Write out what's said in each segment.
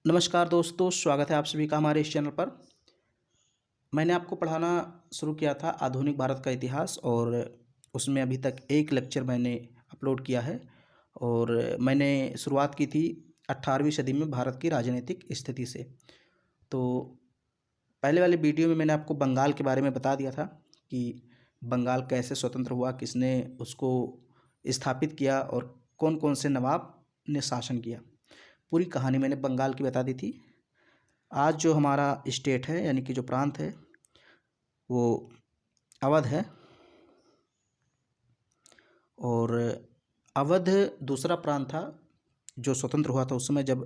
नमस्कार दोस्तों, स्वागत है आप सभी का हमारे इस चैनल पर। मैंने आपको पढ़ाना शुरू किया था आधुनिक भारत का इतिहास और उसमें अभी तक एक लेक्चर मैंने अपलोड किया है और मैंने शुरुआत की थी 18वीं सदी में भारत की राजनीतिक स्थिति से। तो पहले वाले वीडियो में मैंने आपको बंगाल के बारे में बता दिया था कि बंगाल कैसे स्वतंत्र हुआ, किसने उसको स्थापित किया और कौन कौन से नवाब ने शासन किया। पूरी कहानी मैंने बंगाल की बता दी थी। आज जो हमारा स्टेट है यानी कि जो प्रांत है वो अवध है और अवध दूसरा प्रांत था जो स्वतंत्र हुआ था उस समय जब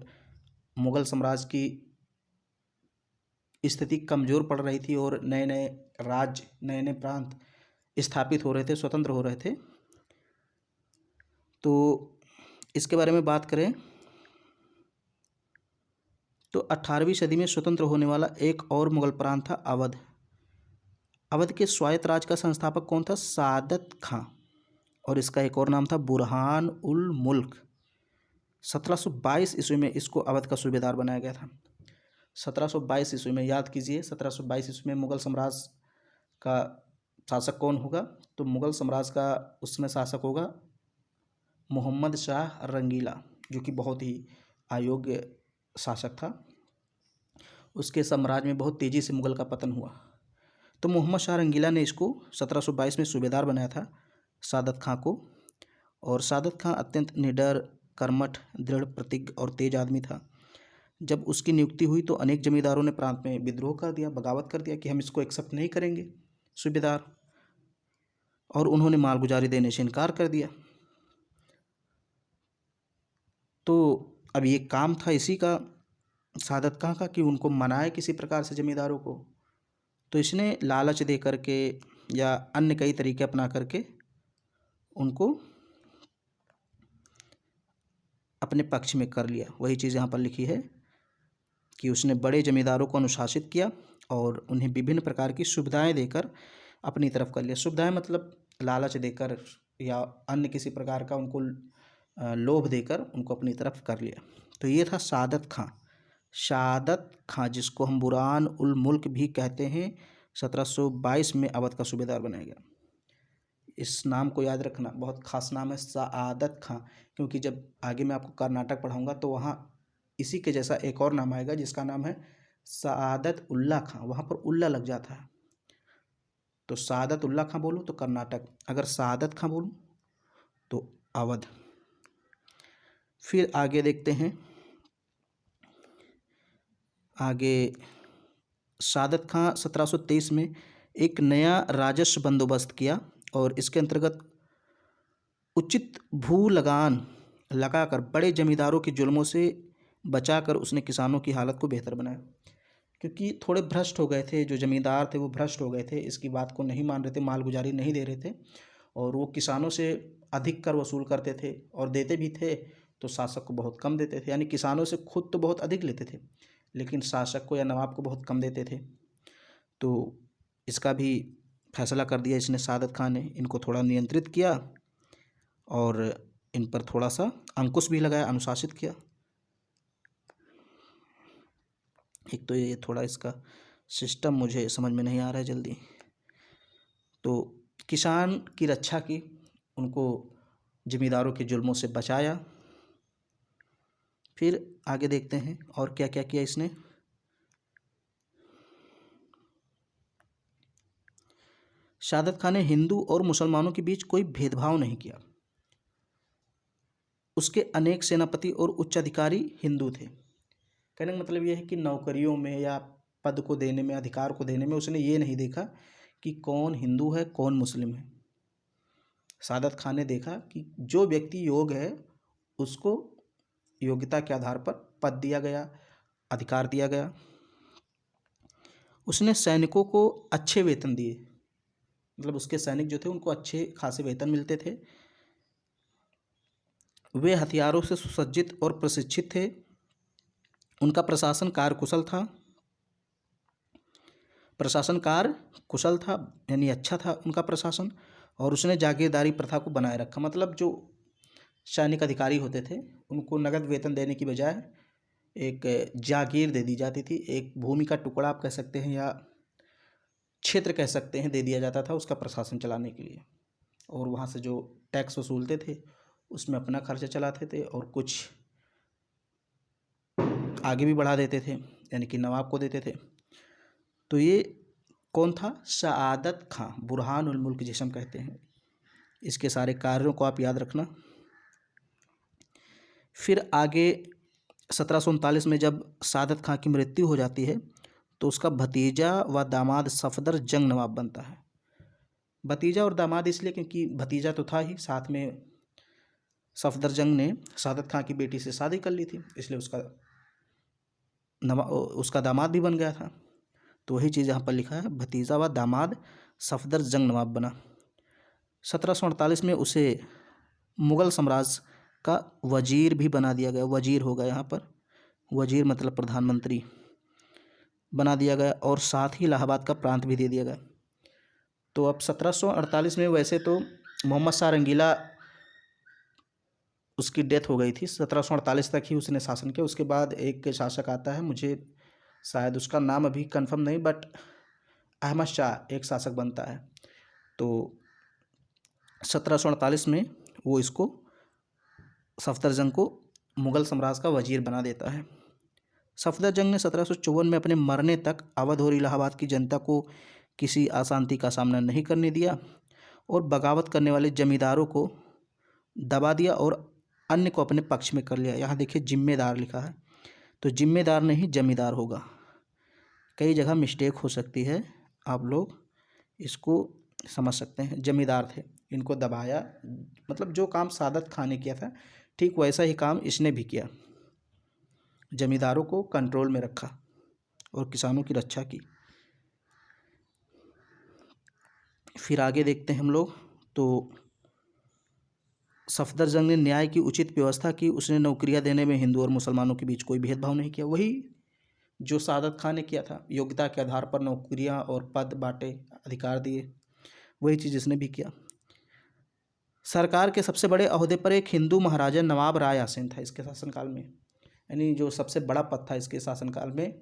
मुग़ल साम्राज्य की स्थिति कमज़ोर पड़ रही थी और नए नए राज्य नए नए प्रांत स्थापित हो रहे थे, स्वतंत्र हो रहे थे। तो इसके बारे में बात करें तो 18वीं सदी में स्वतंत्र होने वाला एक और मुग़ल प्रांत था अवध। अवध के स्वायत्त राज का संस्थापक कौन था? सादत खां। और इसका एक और नाम था बुरहान उल मुल्क। 1722 ईस्वी में इसको अवध का सूबेदार बनाया गया था। 1722 ईस्वी में, याद कीजिए, 1722 ईस्वी में मुग़ल साम्राज्य का शासक कौन होगा? तो मुग़ल साम्राज्य का उस समय शासक होगा मोहम्मद शाह रंगीला, जो कि बहुत ही अयोग्य शासक था। उसके साम्राज्य में बहुत तेज़ी से मुग़ल का पतन हुआ। तो मोहम्मद शाह रंगीला ने इसको 1722 में सूबेदार बनाया था सादत खां को। और सादत खां अत्यंत निडर, कर्मठ, दृढ़ प्रतिज्ञ और तेज आदमी था। जब उसकी नियुक्ति हुई तो अनेक जमींदारों ने प्रांत में विद्रोह कर दिया, बगावत कर दिया कि हम इसको एक्सेप्ट नहीं करेंगे सूबेदार, और उन्होंने मालगुजारी देने से इनकार कर दिया। तो अब ये काम था इसी का, सादत खां का, कि उनको मनाए किसी प्रकार से जमींदारों को। तो इसने लालच दे करके या अन्य कई तरीके अपना करके उनको अपने पक्ष में कर लिया। वही चीज़ यहाँ पर लिखी है कि उसने बड़े जमींदारों को अनुशासित किया और उन्हें विभिन्न प्रकार की सुविधाएं देकर अपनी तरफ कर लिया। सुविधाएं मतलब लालच देकर या अन्य किसी प्रकार का उनको लोभ देकर उनको अपनी तरफ कर लिया। तो ये था सादत खां। सादत खां, जिसको हम बुरहान उल मुल्क भी कहते हैं, 1722 में अवध का सूबेदार बनाया गया। इस नाम को याद रखना, बहुत खास नाम है सादत खां, क्योंकि जब आगे मैं आपको कर्नाटक पढ़ाऊंगा तो वहाँ इसी के जैसा एक और नाम आएगा जिसका नाम है सादत उल्ला खां। वहाँ पर उल्ला लग जाता है, तो सादत उल्ला खां बोलो तो कर्नाटक, अगर सादत खां बोलो तो अवध। फिर आगे देखते हैं। आगे सादत खां 1723 में एक नया राजस्व बंदोबस्त किया और इसके अंतर्गत उचित भू लगान लगाकर बड़े जमींदारों के जुल्मों से बचाकर उसने किसानों की हालत को बेहतर बनाया। क्योंकि थोड़े भ्रष्ट हो गए थे, जो जमींदार थे वो भ्रष्ट हो गए थे, इसकी बात को नहीं मान रहे थे, मालगुजारी नहीं दे रहे थे और वो किसानों से अधिक कर वसूल करते थे और देते भी थे तो शासक को बहुत कम देते थे। यानी किसानों से खुद तो बहुत अधिक लेते थे लेकिन शासक को या नवाब को बहुत कम देते थे। तो इसका भी फैसला कर दिया इसने, सादत खां ने इनको थोड़ा नियंत्रित किया और इन पर थोड़ा सा अंकुश भी लगाया, अनुशासित किया। एक तो ये थोड़ा इसका सिस्टम मुझे समझ में नहीं आ रहा है जल्दी। तो किसान की रक्षा की, उनको जमींदारों के जुल्मों से बचाया। फिर आगे देखते हैं और क्या क्या किया इसने। सादत खां ने हिंदू और मुसलमानों के बीच कोई भेदभाव नहीं किया। उसके अनेक सेनापति और उच्च अधिकारी हिंदू थे। कहने का मतलब यह है कि नौकरियों में या पद को देने में, अधिकार को देने में उसने ये नहीं देखा कि कौन हिंदू है कौन मुस्लिम है। सादत खां ने देखा कि जो व्यक्ति योग्य है उसको योग्यता के आधार पर पद दिया गया, अधिकार दिया गया। उसने सैनिकों को अच्छे वेतन दिए, मतलब उसके सैनिक जो थे उनको अच्छे खासे वेतन मिलते थे। वे हथियारों से सुसज्जित और प्रशिक्षित थे। उनका प्रशासन कार्यकुशल था, यानी अच्छा था उनका प्रशासन। और उसने जागीरदारी प्रथा को बनाए रखा, मतलब जो सैनिक अधिकारी होते थे उनको नगद वेतन देने की बजाय एक जागीर दे दी जाती थी, एक भूमि का टुकड़ा आप कह सकते हैं या क्षेत्र कह सकते हैं, दे दिया जाता था उसका प्रशासन चलाने के लिए। और वहाँ से जो टैक्स वसूलते थे उसमें अपना खर्चा चलाते थे और कुछ आगे भी बढ़ा देते थे, यानी कि नवाब को देते थे। तो ये कौन था? सआदत खां, बुरहान उल मुल्क जिसे हम कहते हैं। इसके सारे कार्यों को आप याद रखना। फिर आगे 1739 में जब सआदत खां की मृत्यु हो जाती है तो उसका भतीजा व दामाद सफदर जंग नवाब बनता है। भतीजा और दामाद इसलिए क्योंकि भतीजा तो था ही, साथ में सफदर जंग ने सआदत खां की बेटी से शादी कर ली थी, इसलिए उसका दामाद भी बन गया था। तो वही चीज़ यहाँ पर लिखा है, भतीजा व दामाद सफदर जंग नवाब बना। 1748 में उसे मुग़ल साम्राज्य का वजीर भी बना दिया गया। वजीर होगा यहाँ पर, वजीर मतलब प्रधानमंत्री बना दिया गया, और साथ ही इलाहाबाद का प्रांत भी दे दिया गया। तो अब 1748 में वैसे तो मोहम्मद शाह रंगीला उसकी डेथ हो गई थी, 1748 तक ही उसने शासन किया। उसके बाद एक शासक आता है, मुझे शायद उसका नाम अभी कंफर्म नहीं, बट अहमद शाह एक शासक बनता है। तो 1748 में वो इसको सफदरजंग को मुग़ल साम्राज्य का वजीर बना देता है। सफदरजंग ने 1754 में अपने मरने तक अवध और इलाहाबाद की जनता को किसी अशांति का सामना नहीं करने दिया और बगावत करने वाले जमींदारों को दबा दिया और अन्य को अपने पक्ष में कर लिया। यहाँ देखिए जिम्मेदार लिखा है, तो जिम्मेदार नहीं जमींदार होगा। कई जगह मिस्टेक हो सकती है, आप लोग इसको समझ सकते हैं। जमींदार थे, इनको दबाया, मतलब जो काम सआदत खां ने किया था ठीक वैसा ही काम इसने भी किया। जमींदारों को कंट्रोल में रखा और किसानों की रक्षा की। फिर आगे देखते हैं हम लोग। तो सफदरजंग ने न्याय की उचित व्यवस्था की। उसने नौकरियां देने में हिंदू और मुसलमानों के बीच कोई भेदभाव नहीं किया। वही जो सआदत खां ने किया था, योग्यता के आधार पर नौकरियां और पद बांटे, अधिकार दिए, वही चीज़ इसने भी किया। सरकार के सबसे बड़े अहदे पर एक हिंदू महाराजा नवाब राय आसीन था इसके शासनकाल में, यानी जो सबसे बड़ा पद था इसके शासनकाल में,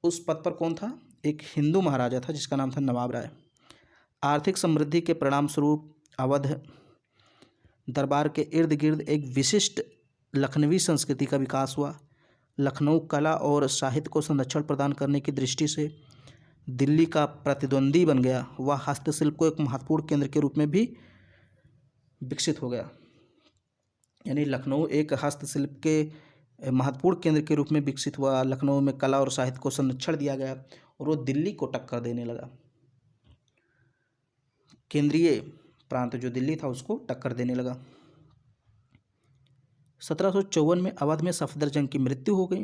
उस पद पर कौन था? एक हिंदू महाराजा था जिसका नाम था नवाब राय। आर्थिक समृद्धि के परिणाम स्वरूप अवध दरबार के इर्द गिर्द एक विशिष्ट लखनवी संस्कृति का विकास हुआ। लखनऊ कला और साहित्य को संरक्षण प्रदान करने की दृष्टि से दिल्ली का प्रतिद्वंदी बन गया। वह हस्तशिल्प को एक महत्वपूर्ण केंद्र के रूप में भी विकसित हो गया, यानी लखनऊ एक हस्तशिल्प के महत्वपूर्ण केंद्र के रूप में विकसित हुआ। लखनऊ में कला और साहित्य को संरक्षण दिया गया और वो दिल्ली को टक्कर देने लगा। केंद्रीय प्रांत जो दिल्ली था उसको टक्कर देने लगा। 1754 में अवध में सफदरजंग की मृत्यु हो गई।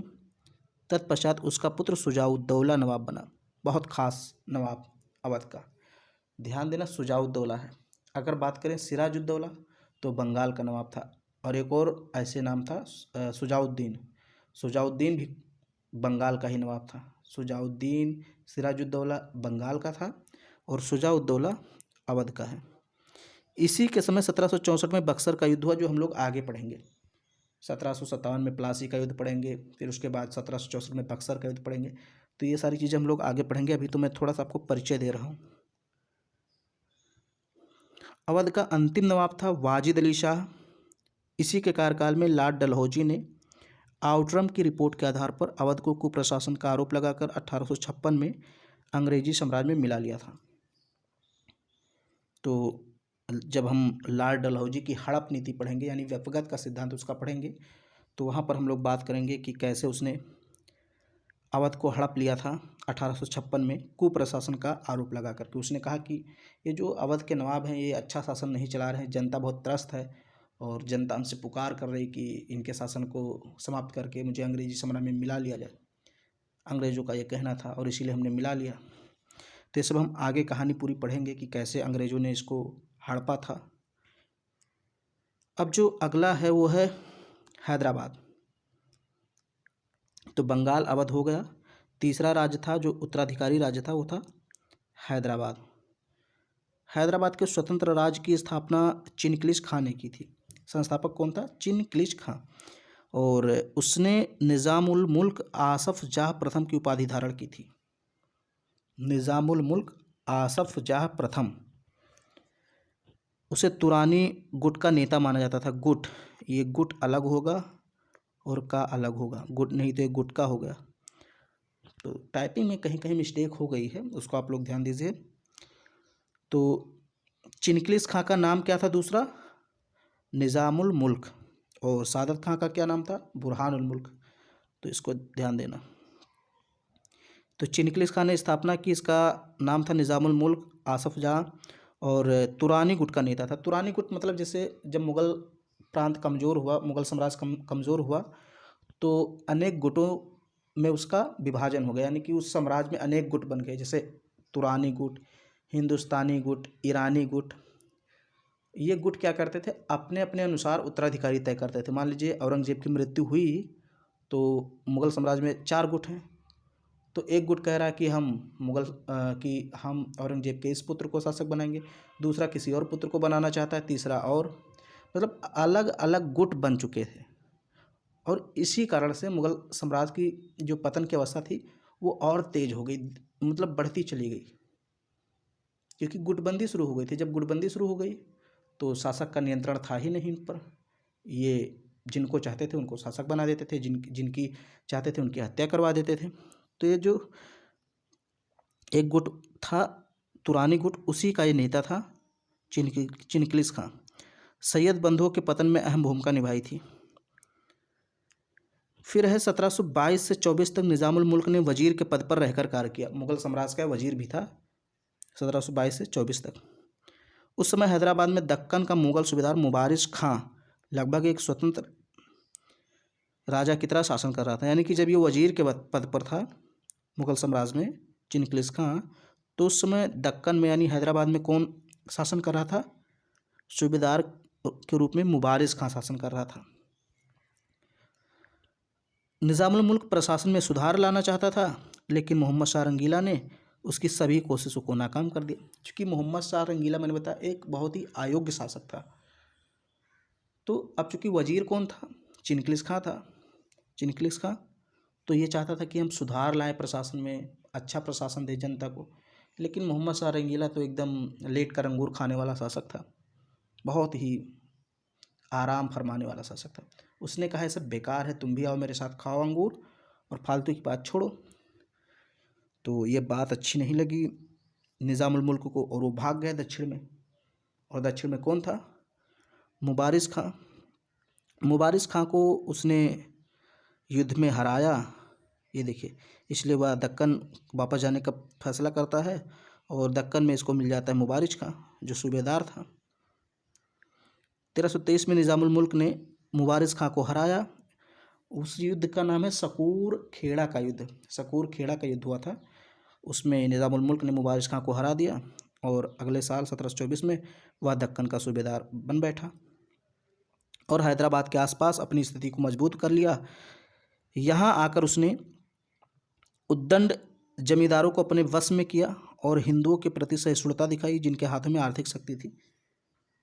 तत्पश्चात उसका पुत्र शुजाउद्दौला नवाब बना। बहुत खास नवाब अवध का, ध्यान देना, शुजाउद्दौला है। अगर बात करें सिराजुद्दौला तो बंगाल का नवाब था, और एक और ऐसे नाम था शुजाउद्दीन। शुजाउद्दीन भी बंगाल का ही नवाब था। शुजाउद्दीन, सिराजुद्दौला बंगाल का था और शुजाउद्दौला अवध का है। इसी के समय 1764 में बक्सर का युद्ध हुआ, जो हम लोग आगे पढ़ेंगे। 1757 में प्लासी का युद्ध पढ़ेंगे, फिर उसके बाद 1764 में बक्सर का युद्ध पढ़ेंगे। तो ये सारी चीज़ें हम लोग आगे पढ़ेंगे, अभी तो मैं थोड़ा सा आपको परिचय दे रहा हूँ। अवध का अंतिम नवाब था वाजिद अली शाह। इसी के कार्यकाल में लॉर्ड डलहौजी ने आउटरम की रिपोर्ट के आधार पर अवध को कुप्रशासन का आरोप लगाकर 1856 में अंग्रेजी साम्राज्य में मिला लिया था। तो जब हम लॉर्ड डलहौजी की हड़प नीति पढ़ेंगे, यानी व्यक्तिगत का सिद्धांत उसका पढ़ेंगे, तो वहाँ पर हम लोग बात करेंगे कि कैसे उसने अवध को हड़प लिया था 1856 में कुप्रशासन का आरोप लगा करके। उसने कहा कि ये जो अवध के नवाब हैं ये अच्छा शासन नहीं चला रहे हैं, जनता बहुत त्रस्त है और जनता हमसे पुकार कर रही कि इनके शासन को समाप्त करके मुझे अंग्रेजी साम्राज्य में मिला लिया जाए। अंग्रेज़ों का ये कहना था और इसीलिए हमने मिला लिया। तो ये सब हम आगे कहानी पूरी पढ़ेंगे कि कैसे अंग्रेज़ों ने इसको हड़पा था। अब जो अगला है वो है हैदराबाद। तो बंगाल अवध हो गया। तीसरा राज्य था जो उत्तराधिकारी राज्य था वो था हैदराबाद। हैदराबाद के स्वतंत्र राज्य की स्थापना चिनक्लिश खां ने की थी। संस्थापक कौन था? चिनक्लिश खां। और उसने निज़ामुल मुल्क आसफ जाह प्रथम की उपाधि धारण की थी। निज़ामुल मुल्क आसफ जाह प्रथम, उसे तुरानी गुट का नेता माना जाता था। गुट, ये गुट अलग होगा और का अलग होगा, गुट नहीं तो ये गुट का हो गया। तो टाइपिंग में कहीं कहीं मिस्टेक हो गई है, उसको आप लोग ध्यान दीजिए। तो चिनक्लिस खां का नाम क्या था दूसरा? निज़ामुल मुल्क। और सादत खां का क्या नाम था? बुरहानुल मुल्क। तो इसको ध्यान देना। तो चिनक्लिस खां ने स्थापना की, इसका नाम था निज़ामुल मुल्क आसफ जाह, और तुरानी गुट का नेता था। तुरानी गुट मतलब जैसे जब मुग़ल प्रांत कमज़ोर हुआ, मुग़ल साम्राज्य कमज़ोर हुआ, तो अनेक गुटों में उसका विभाजन हो गया, यानी कि उस साम्राज्य में अनेक गुट बन गए, जैसे तुरानी गुट, हिंदुस्तानी गुट, ईरानी गुट। ये गुट क्या करते थे? अपने अपने अनुसार उत्तराधिकारी तय करते थे। मान लीजिए औरंगजेब की मृत्यु हुई तो मुग़ल साम्राज्य में 4 गुट हैं, तो एक गुट कह रहा है कि हम औरंगजेब के इस पुत्र को शासक बनाएंगे, दूसरा किसी और पुत्र को बनाना चाहता है, तीसरा और, मतलब अलग अलग गुट बन चुके थे। और इसी कारण से मुग़ल साम्राज्य की जो पतन की अवस्था थी वो और तेज़ हो गई, मतलब बढ़ती चली गई, क्योंकि गुटबंदी शुरू हो गई थी। जब गुटबंदी शुरू हो गई तो शासक का नियंत्रण था ही नहीं इन पर। ये जिनको चाहते थे उनको शासक बना देते थे, जिनकी चाहते थे उनकी हत्या करवा देते थे। तो ये जो एक गुट था तुरानी गुट, उसी का ये नेता था चिनक्लिस खां। सैयद बंधुओं के पतन में अहम भूमिका निभाई थी। फिर है 1722 से 24 तक निज़ामुल मुल्क ने वजीर के पद पर रहकर कार्य किया। मुग़ल साम्राज्य का वजीर भी था 1722 से 24 तक। उस समय हैदराबाद में दक्कन का मुग़ल सूबेदार मुबारिज़ खां लगभग एक स्वतंत्र राजा की तरह शासन कर रहा था। यानी कि जब ये वजीर के पद पर था मुग़ल साम्राज्य में चिनक्लिस खां, तो उस समय दक्कन में यानी हैदराबाद में कौन शासन कर रहा था? सूबेदार के रूप में मुबारिज़ खां शासन कर रहा था। निज़ामुल मुल्क प्रशासन में सुधार लाना चाहता था, लेकिन मोहम्मद शाह रंगीला ने उसकी सभी कोशिशों को नाकाम कर दिया। क्योंकि मोहम्मद शाह रंगीला, मैंने बताया, एक बहुत ही अयोग्य शासक था। तो अब चूँकि वजीर कौन था? चिनक्लिस खां था। चिनक्लिस खां तो ये चाहता था कि हम सुधार लाएं प्रशासन में, अच्छा प्रशासन दें जनता को। लेकिन मोहम्मद शाह रंगीला तो एकदम लेट कर अंगूर खाने वाला शासक था, बहुत ही आराम फरमाने वाला शासक था। उसने कहा, ये सब बेकार है, तुम भी आओ मेरे साथ, खाओ अंगूर और फालतू की बात छोड़ो। तो ये बात अच्छी नहीं लगी निज़ामुल मुल्क को, और वो भाग गए दक्षिण में। और दक्षिण में कौन था? मुबारिज़ खां। मुबारिज़ खां को उसने युद्ध में हराया, ये देखिए, इसलिए वह दक्कन वापस जाने का फैसला करता है, और दक्कन में इसको मिल जाता है मुबारिज़ खां जो सूबेदार था। 1323 में निज़ामुल मुल्क ने मुबारिज़ खां को हराया। उस युद्ध का नाम है सकूर खेड़ा का युद्ध। सकूर खेड़ा का युद्ध हुआ था, उसमें निज़ामुल मुल्क ने मुबारिज़ खां को हरा दिया, और अगले साल 1724 में वह दक्कन का सूबेदार बन बैठा और हैदराबाद के आसपास अपनी स्थिति को मजबूत कर लिया। यहाँ आकर उसने उद्दंड जमींदारों को अपने वश में किया और हिंदुओं के प्रति सहिष्णुता दिखाई, जिनके हाथों में आर्थिक शक्ति थी।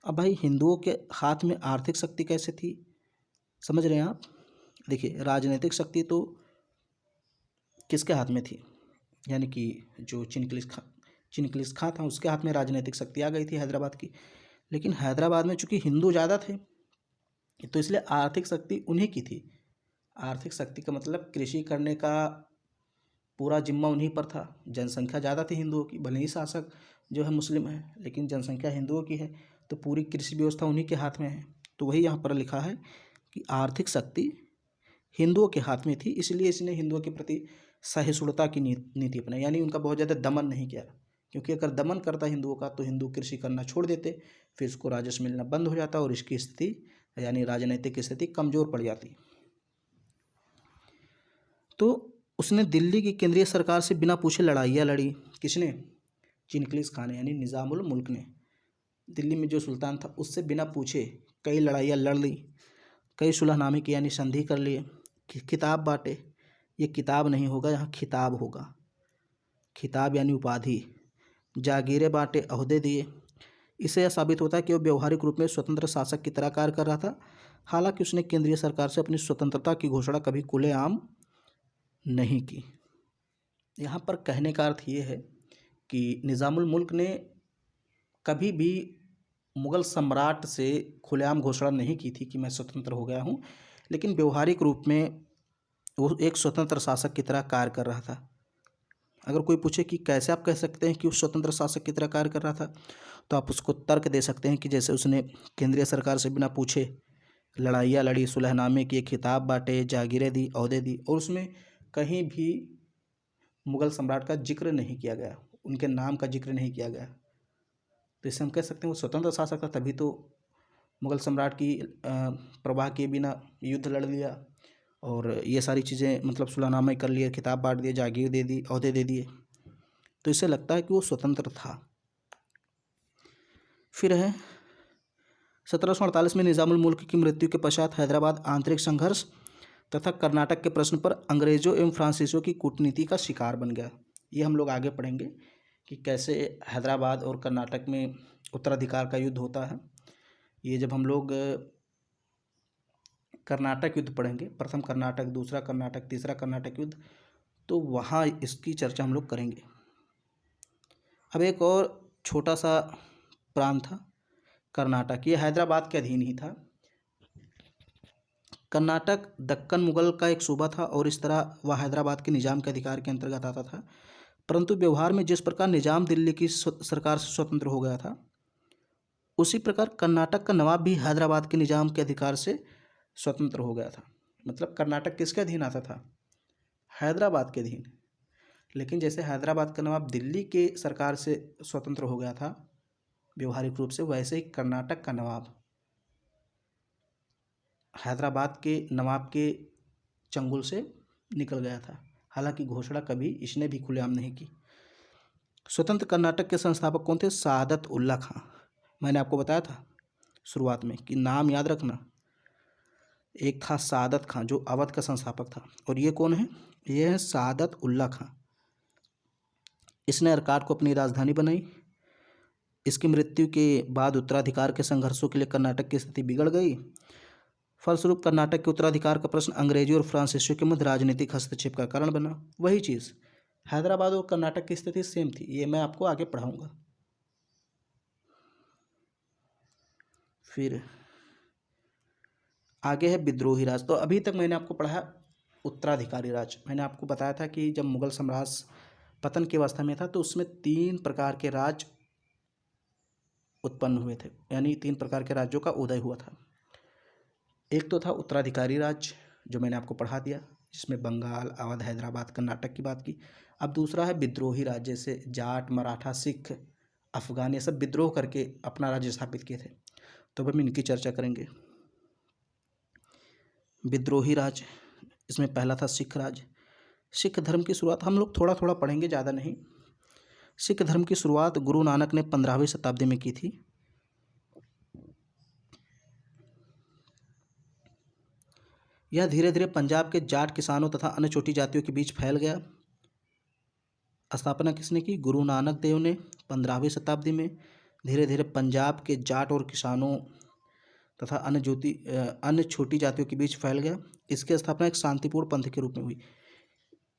अब भाई, हिंदुओं के हाथ में आर्थिक शक्ति कैसे थी, समझ रहे हैं आप? देखिए, राजनीतिक शक्ति तो किसके हाथ में थी? यानी कि जो चिनक्लिस खां था, उसके हाथ में राजनीतिक शक्ति आ गई थी हैदराबाद की। लेकिन हैदराबाद में चूंकि हिंदू ज़्यादा थे, तो इसलिए आर्थिक शक्ति उन्हीं की थी। आर्थिक शक्ति का मतलब कृषि करने का पूरा जिम्मा उन्हीं पर था। जनसंख्या ज़्यादा थी हिंदुओं की, भले ही शासक जो है मुस्लिम है, लेकिन जनसंख्या हिंदुओं की है, तो पूरी कृषि व्यवस्था उन्हीं के हाथ में है। तो वही यहाँ पर लिखा है कि आर्थिक शक्ति हिंदुओं के हाथ में थी, इसलिए इसने हिंदुओं के प्रति सहिष्णुता की नीति अपनाई, यानी उनका बहुत ज़्यादा दमन नहीं किया। क्योंकि अगर दमन करता हिंदुओं का, तो हिंदू कृषि करना छोड़ देते, फिर उसको राजस्व मिलना बंद हो जाता और इसकी स्थिति यानी राजनीतिक स्थिति कमज़ोर पड़ जाती। तो उसने दिल्ली की केंद्रीय सरकार से बिना पूछे लड़ाइयाँ लड़ी। किसने? चिनक्लिस खान ने, यानी निज़ामुल मुल्क ने। दिल्ली में जो सुल्तान था उससे बिना पूछे कई लड़ाइयाँ लड़ ली, कई सुलहनामे किए, यानी संधि कर लिए, खिताब बांटे। ये किताब नहीं होगा, यहाँ खिताब होगा। खिताब यानी उपाधि, जागीरें बांटे, ओहदे दिए। इससे यह साबित होता है कि वह व्यवहारिक रूप में स्वतंत्र शासक की तरह कार्य कर रहा था। हालांकि उसने केंद्रीय सरकार से अपनी स्वतंत्रता की घोषणा कभी खुलेआम नहीं की। यहाँ पर कहने का अर्थ ये है कि निज़ामुल मुल्क ने कभी भी मुग़ल सम्राट से खुलेआम घोषणा नहीं की थी कि मैं स्वतंत्र हो गया हूँ, लेकिन व्यवहारिक रूप में वो एक स्वतंत्र शासक की तरह कार्य कर रहा था। अगर कोई पूछे कि कैसे आप कह सकते हैं कि वो स्वतंत्र शासक की तरह कार्य कर रहा था, तो आप उसको तर्क दे सकते हैं कि जैसे उसने केंद्रीय सरकार से बिना पूछे लड़ाइयाँ लड़ी, सुलहनामे किए, खिताब बांटे, जागीरें दी, ओहदे दी, और उसमें कहीं भी मुग़ल सम्राट का जिक्र नहीं किया गया, उनके नाम का जिक्र नहीं किया गया। तो इससे हम कह सकते हैं वो स्वतंत्र शासक था, तभी तो मुग़ल सम्राट की प्रवाह किए बिना युद्ध लड़ लिया और ये सारी चीज़ें मतलब सुलहनामे कर लिए, खिताब बांट दिए, जागीर दे दी, ओहदे दे दिए। तो इससे लगता है कि वो स्वतंत्र था। फिर है 1748 में निज़ामुल मुल्क की मृत्यु के पश्चात हैदराबाद आंतरिक संघर्ष तथा कर्नाटक के प्रश्न पर अंग्रेज़ों एवं फ्रांसीसियों की कूटनीति का शिकार बन गया। ये हम लोग आगे पढ़ेंगे कि कैसे हैदराबाद और कर्नाटक में उत्तराधिकार का युद्ध होता है। ये जब हम लोग कर्नाटक युद्ध पढ़ेंगे, प्रथम कर्नाटक, दूसरा कर्नाटक, तीसरा कर्नाटक युद्ध, तो वहाँ इसकी चर्चा हम लोग करेंगे। अब एक और छोटा सा प्रांत था कर्नाटक, ये हैदराबाद के अधीन ही था। कर्नाटक दक्कन मुगल का एक सूबा था और इस तरह वह हैदराबाद के निज़ाम के अधिकार के अंतर्गत आता था, परंतु व्यवहार में जिस प्रकार निज़ाम दिल्ली की सरकार से स्वतंत्र हो गया था, उसी प्रकार कर्नाटक का नवाब भी हैदराबाद के निज़ाम के अधिकार से स्वतंत्र हो गया था। मतलब कर्नाटक किसके अधीन आता था? हैदराबाद के अधीन। लेकिन जैसे हैदराबाद का नवाब दिल्ली के सरकार से स्वतंत्र हो गया था व्यवहारिक रूप से, वैसे ही कर्नाटक का नवाब हैदराबाद के नवाब के चंगुल से निकल गया था। हालांकि घोषणा कभी इसने भी खुलेआम नहीं की। स्वतंत्र कर्नाटक के संस्थापक कौन थे? सादत उल्ला खां। मैंने आपको बताया था शुरुआत में कि नाम याद रखना। एक था सादत खां जो अवध का संस्थापक था, और ये कौन है? ये है सादत उल्ला खां। इसने अर्काट को अपनी राजधानी बनाई। इसकी मृत्यु के बाद उत्तराधिकार के संघर्षों के लिए कर्नाटक की स्थिति बिगड़ गई। फलस्वरूप कर्नाटक के उत्तराधिकार का प्रश्न अंग्रेजों और फ्रांसीसियों के मध्य राजनीतिक हस्तक्षेप का कारण बना। वही चीज़ हैदराबाद और कर्नाटक की स्थिति सेम थी, ये मैं आपको आगे पढ़ाऊंगा। फिर आगे है विद्रोही राज। तो अभी तक मैंने आपको पढ़ाया उत्तराधिकारी राज। मैंने आपको बताया था कि जब मुगल साम्राज्य पतन की अवस्था में था तो उसमें 3 प्रकार के राज उत्पन्न हुए थे, यानी 3 प्रकार के राज्यों का उदय हुआ था। एक तो था उत्तराधिकारी राज जो मैंने आपको पढ़ा दिया, जिसमें बंगाल, अवध, हैदराबाद, कर्नाटक की बात की। अब दूसरा है विद्रोही राज, जैसे जाट, मराठा, सिख, अफगान, ये सब विद्रोह करके अपना राज्य स्थापित किए थे। तो अब हम इनकी चर्चा करेंगे। विद्रोही राज, इसमें पहला था सिख राज। सिख धर्म की शुरुआत हम लोग थोड़ा थोड़ा पढ़ेंगे, ज़्यादा नहीं। सिख धर्म की शुरुआत गुरु नानक ने 15वीं शताब्दी में की थी। यह धीरे धीरे पंजाब के जाट किसानों तथा अन्य छोटी जातियों के बीच फैल गया। स्थापना किसने की? गुरु नानक देव ने 15वीं शताब्दी में। धीरे धीरे पंजाब के जाट और किसानों तथा अन्य छोटी जातियों के बीच फैल गया। इसकी स्थापना एक शांतिपूर्ण पंथ के रूप में हुई।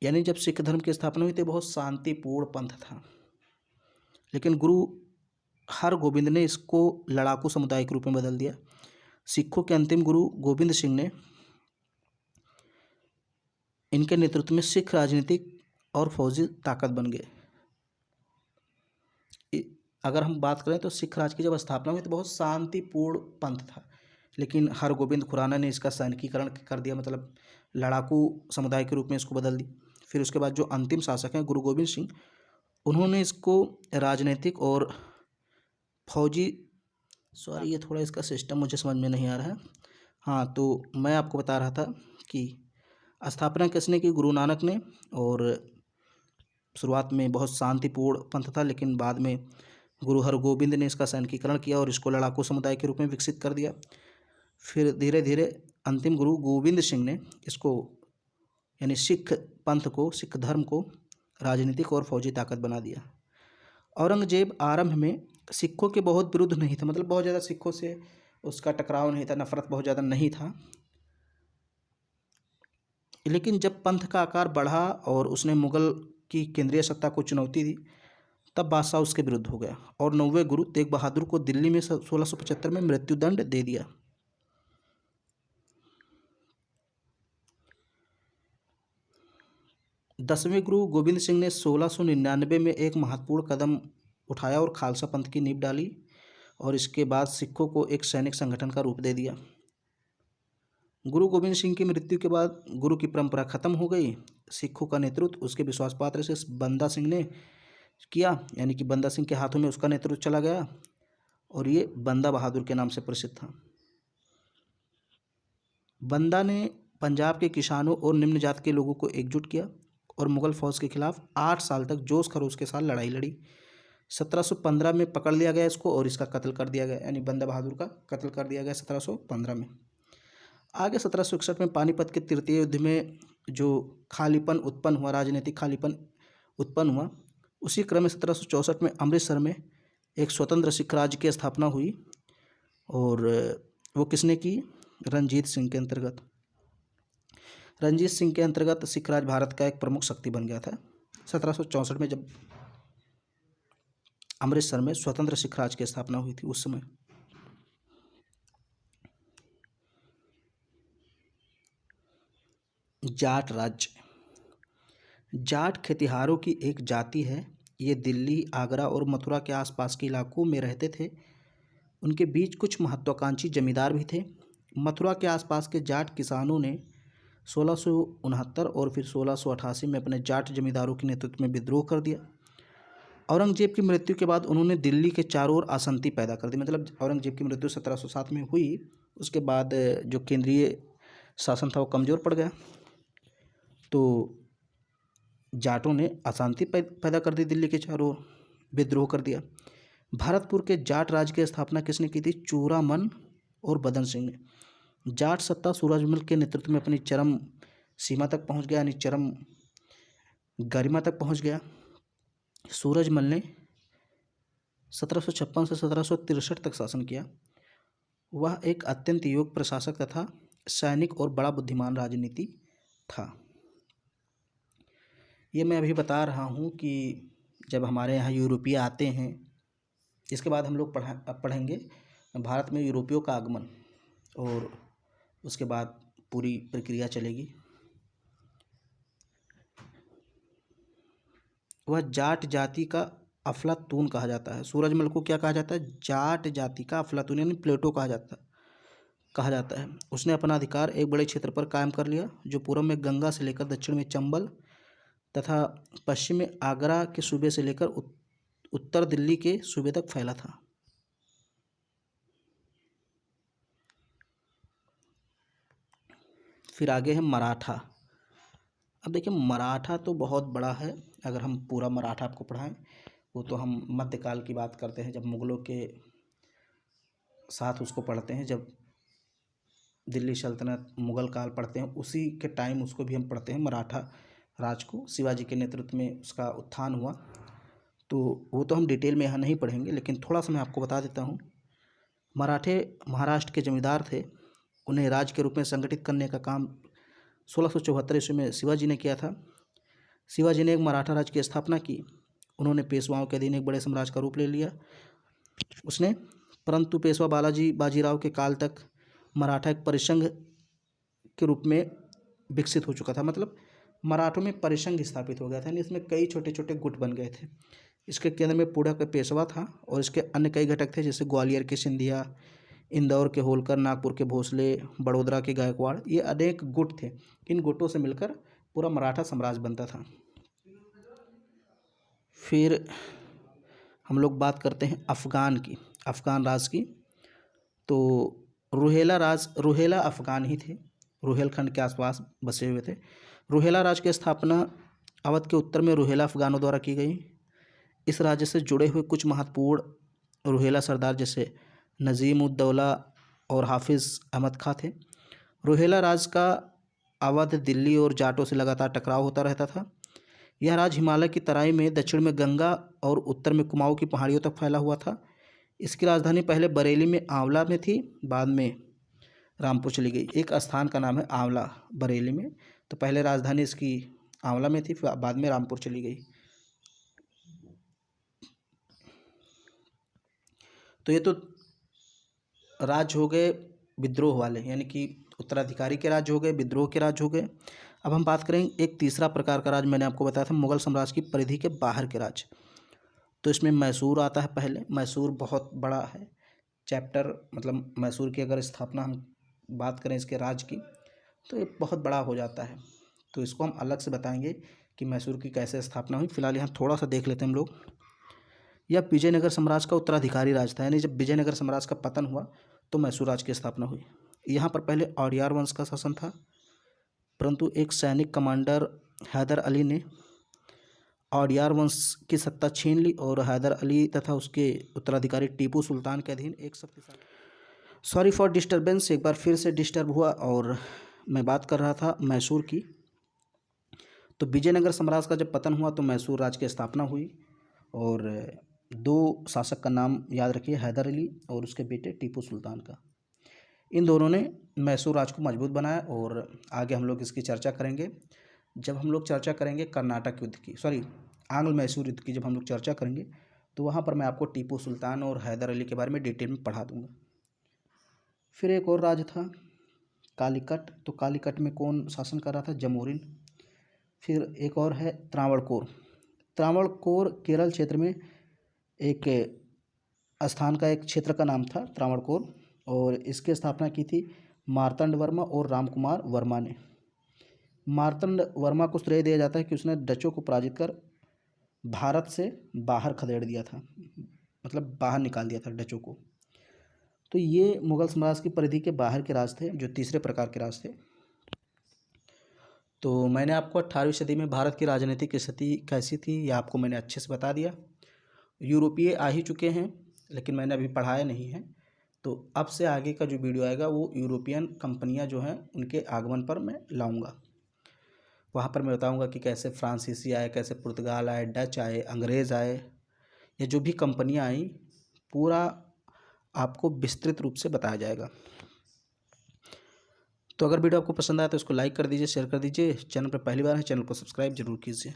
यानी जब सिख धर्म की स्थापना हुई तो बहुत शांतिपूर्ण पंथ था, लेकिन गुरु हरगोबिंद ने इसको लड़ाकू समुदाय के रूप में बदल दिया। सिखों के अंतिम गुरु गोबिंद सिंह ने इनके नेतृत्व में सिख राजनीतिक और फौजी ताकत बन गए। अगर हम बात करें तो सिख राज की जब स्थापना हुई तो बहुत शांतिपूर्ण पंथ था, लेकिन हरगोबिंद खुराना ने इसका सैनिकीकरण कर दिया, मतलब लड़ाकू समुदाय के रूप में इसको बदल दी। फिर उसके बाद जो अंतिम शासक हैं गुरु गोबिंद सिंह, उन्होंने इसको राजनीतिक और फौजी, ये थोड़ा इसका सिस्टम मुझे समझ में नहीं आ रहा है। हाँ, तो मैं आपको बता रहा था कि स्थापना किसने की? गुरु नानक ने। और शुरुआत में बहुत शांतिपूर्ण पंथ था, लेकिन बाद में गुरु हरगोबिंद ने इसका सैनिकीकरण किया और इसको लड़ाकू समुदाय के रूप में विकसित कर दिया। फिर धीरे धीरे अंतिम गुरु गोविंद सिंह ने इसको, यानी सिख पंथ को, सिख धर्म को राजनीतिक और फौजी ताकत बना दिया। औरंगजेब आरंभ में सिखों के बहुत विरुद्ध नहीं था, मतलब बहुत ज़्यादा सिखों से उसका टकराव नहीं था, नफरत बहुत ज़्यादा नहीं था। लेकिन जब पंथ का आकार बढ़ा और उसने मुगल की केंद्रीय सत्ता को चुनौती दी, तब बादशाह उसके विरुद्ध हो गया और 9वें गुरु तेग बहादुर को दिल्ली में 1675 में मृत्युदंड दे दिया। दसवें गुरु गोविंद सिंह ने 1699 में एक महत्वपूर्ण कदम उठाया और खालसा पंथ की नींव डाली और इसके बाद सिखों को एक सैनिक संगठन का रूप दे दिया। गुरु गोविंद सिंह की मृत्यु के बाद गुरु की परंपरा खत्म हो गई। सिखों का नेतृत्व उसके विश्वास पात्र से बंदा सिंह ने किया, यानी कि बंदा सिंह के हाथों में उसका नेतृत्व चला गया और ये बंदा बहादुर के नाम से प्रसिद्ध था। बंदा ने पंजाब के किसानों और निम्न जाति के लोगों को एकजुट किया और मुगल फौज के खिलाफ 8 साल तक जोश खरोश के साथ लड़ाई लड़ी। 1715 में पकड़ लिया गया इसको और इसका कत्ल कर दिया गया, यानी बंदा बहादुर का कत्ल कर दिया गया 1715 में। आगे 1761 में पानीपत के तृतीय युद्ध में जो खालीपन उत्पन्न हुआ, राजनीतिक खालीपन उत्पन्न हुआ, उसी क्रम में 1764 में अमृतसर में एक स्वतंत्र सिख राज्य की स्थापना हुई और वो किसने की? रणजीत सिंह के अंतर्गत। रणजीत सिंह के अंतर्गत सिख राज भारत का एक प्रमुख शक्ति बन गया था। 1764 में जब अमृतसर में स्वतंत्र सिख राज की स्थापना हुई थी उस समय। जाट राज्य। जाट खेतिहारों की एक जाति है। ये दिल्ली, आगरा और मथुरा के आसपास के इलाकों में रहते थे। उनके बीच कुछ महत्वाकांक्षी जमींदार भी थे। मथुरा के आसपास के जाट किसानों ने 1669 और फिर 1688 में अपने जाट जमींदारों के नेतृत्व में विद्रोह कर दिया। औरंगजेब की मृत्यु के बाद उन्होंने दिल्ली के चारों ओर अशांति पैदा कर दी। मतलब औरंगजेब की मृत्यु 1707 में हुई, उसके बाद जो केंद्रीय शासन था वो कमज़ोर पड़ गया, तो जाटों ने अशांति पैदा कर दी, दिल्ली के चारों ओर विद्रोह कर दिया। भरतपुर के जाट राज्य की स्थापना किसने की थी? चूड़ामन और बदन सिंह ने। जाट सत्ता सूरजमल के नेतृत्व में अपनी चरम सीमा तक पहुंच गया, यानी चरम गरिमा तक पहुंच गया। सूरजमल ने 1756 से 1763 तक शासन किया। वह एक अत्यंत योग्य प्रशासक तथा सैनिक और बड़ा बुद्धिमान राजनीति था। ये मैं अभी बता रहा हूँ कि जब हमारे यहाँ यूरोपीय आते हैं, इसके बाद हम लोग पढ़ेंगे भारत में यूरोपियों का आगमन और उसके बाद पूरी प्रक्रिया चलेगी। वह जाट जाति का अफलातून कहा जाता है। सूरजमल को क्या कहा जाता है? जाट जाति का अफलातून, यानी प्लेटो कहा जाता है। उसने अपना अधिकार एक बड़े क्षेत्र पर कायम कर लिया जो पूर्व में गंगा से लेकर दक्षिण में चंबल तथा पश्चिम में आगरा के सूबे से लेकर उत्तर दिल्ली के सूबे तक फैला था। फिर आगे है मराठा। अब देखिए, मराठा तो बहुत बड़ा है। अगर हम पूरा मराठा आपको पढ़ाएं, वो तो हम मध्यकाल की बात करते हैं, जब मुगलों के साथ उसको पढ़ते हैं, जब दिल्ली सल्तनत मुगल काल पढ़ते हैं, उसी के टाइम उसको भी हम पढ़ते हैं। मराठा राज को शिवाजी के नेतृत्व में उसका उत्थान हुआ, तो वो तो हम डिटेल में यहाँ नहीं पढ़ेंगे, लेकिन थोड़ा सा मैं आपको बता देता हूँ। मराठे महाराष्ट्र के जमींदार थे। उन्हें राज्य के रूप में संगठित करने का काम 1674 ईस्वी में शिवाजी ने किया था। शिवाजी ने एक मराठा राज्य की स्थापना की। उन्होंने पेशवाओं के अधीन एक बड़े साम्राज्य का रूप ले लिया उसने, परंतु पेशवा बालाजी बाजीराव के काल तक मराठा एक परिसंघ के रूप में विकसित हो चुका था। मतलब मराठों में परिसंघ स्थापित हो गया था, यानी इसमें कई छोटे छोटे गुट बन गए थे। इसके केंद्र में पुणे का पेशवा था और इसके अन्य कई घटक थे, जैसे ग्वालियर के सिंधिया, इंदौर के होलकर, नागपुर के भोसले, बड़ोदरा के गायकवाड़। ये अनेक गुट थे। इन गुटों से मिलकर पूरा मराठा साम्राज्य बनता था। फिर हम लोग बात करते हैं अफ़गान राज की। तो रुहेला अफ़गान ही थे, रुहेलखंड के आसपास बसे हुए थे। रुहेला राज की स्थापना अवध के उत्तर में रुहेला अफ़गानों द्वारा की गई। इस राज्य से जुड़े हुए कुछ महत्वपूर्ण रुहेला सरदार जैसे नजीम उद दौला और हाफिज़ अहमद खां थे। रुहेला राज का अवध, दिल्ली और जाटों से लगातार टकराव होता रहता था। यह राज्य हिमालय की तराई में दक्षिण में गंगा और उत्तर में कुमाऊं की पहाड़ियों तक फैला हुआ था। इसकी राजधानी पहले बरेली में आंवला में थी, बाद में रामपुर चली गई। एक स्थान का नाम है आंवला बरेली में, तो पहले राजधानी इसकी आंवला में थी, फिर बाद में रामपुर चली गई। तो ये तो राज्य हो गए विद्रोह वाले, यानी कि उत्तराधिकारी के राज्य हो गए, विद्रोह के राज्य हो गए। अब हम बात करेंगे एक तीसरा प्रकार का राज्य, मैंने आपको बताया था मुगल साम्राज्य की परिधि के बाहर के राज्य। तो इसमें मैसूर आता है पहले। मैसूर बहुत बड़ा है चैप्टर, मतलब मैसूर की अगर स्थापना हम बात करें इसके राज्य की तो ये बहुत बड़ा हो जाता है, तो इसको हम अलग से बताएंगे कि मैसूर की कैसे स्थापना हुई। फिलहाल यहाँ थोड़ा सा देख लेते हैं हम लोग। यह विजयनगर साम्राज्य का उत्तराधिकारी राज्य था, यानी जब विजयनगर साम्राज्य का पतन हुआ तो मैसूर राज्य की स्थापना हुई। यहाँ पर पहले औडियार वंश का शासन था, परंतु एक सैनिक कमांडर हैदर अली ने औडियार वंश की सत्ता छीन ली और हैदर अली तथा उसके उत्तराधिकारी टीपू सुल्तान के अधीन एक शक्तिशाली, सॉरी फॉर डिस्टर्बेंस, एक बार फिर से डिस्टर्ब हुआ और मैं बात कर रहा था मैसूर की। तो विजयनगर साम्राज्य का जब पतन हुआ तो मैसूर राज्य की स्थापना हुई और दो शासक का नाम याद रखिए, हैदर अली और उसके बेटे टीपू सुल्तान का। इन दोनों ने मैसूर राज्य को मजबूत बनाया और आगे हम लोग इसकी चर्चा करेंगे जब हम लोग चर्चा करेंगे कर्नाटक युद्ध की, सॉरी आंग्ल मैसूर युद्ध की जब हम लोग चर्चा करेंगे तो वहाँ पर मैं आपको टीपू सुल्तान और हैदर अली के बारे में डिटेल में पढ़ा दूँगा। फिर एक और राज्य था कालीकट, तो कालीकट में कौन शासन कर रहा था? जमोरिन। फिर एक और है त्रावणकोर। त्रावणकोर केरल क्षेत्र में एक स्थान का एक क्षेत्र का नाम था त्रावणकोर, और इसकी स्थापना की थी मार्तंड वर्मा और रामकुमार वर्मा ने। मार्तंड वर्मा को श्रेय दिया जाता है कि उसने डचों को पराजित कर भारत से बाहर खदेड़ दिया था, मतलब बाहर निकाल दिया था डचों को। तो ये मुगल साम्राज्य की परिधि के बाहर के राज थे, जो तीसरे प्रकार के राज थे। तो मैंने आपको 18वीं सदी में भारत की राजनीतिक स्थिति कैसी थी यह आपको मैंने अच्छे से बता दिया। यूरोपीय आ ही चुके हैं लेकिन मैंने अभी पढ़ाया नहीं है, तो अब से आगे का जो वीडियो आएगा वो यूरोपियन कंपनियां जो हैं उनके आगमन पर मैं लाऊंगा। वहाँ पर मैं बताऊंगा कि कैसे फ्रांसीसी आए, कैसे पुर्तगाल आए, डच आए, अंग्रेज़ आए, या जो भी कंपनियां आई पूरा आपको विस्तृत रूप से बताया जाएगा। तो अगर वीडियो आपको पसंद आया तो इसको लाइक कर दीजिए, शेयर कर दीजिए। चैनल पर पहली बार है चैनल को सब्सक्राइब जरूर कीजिए।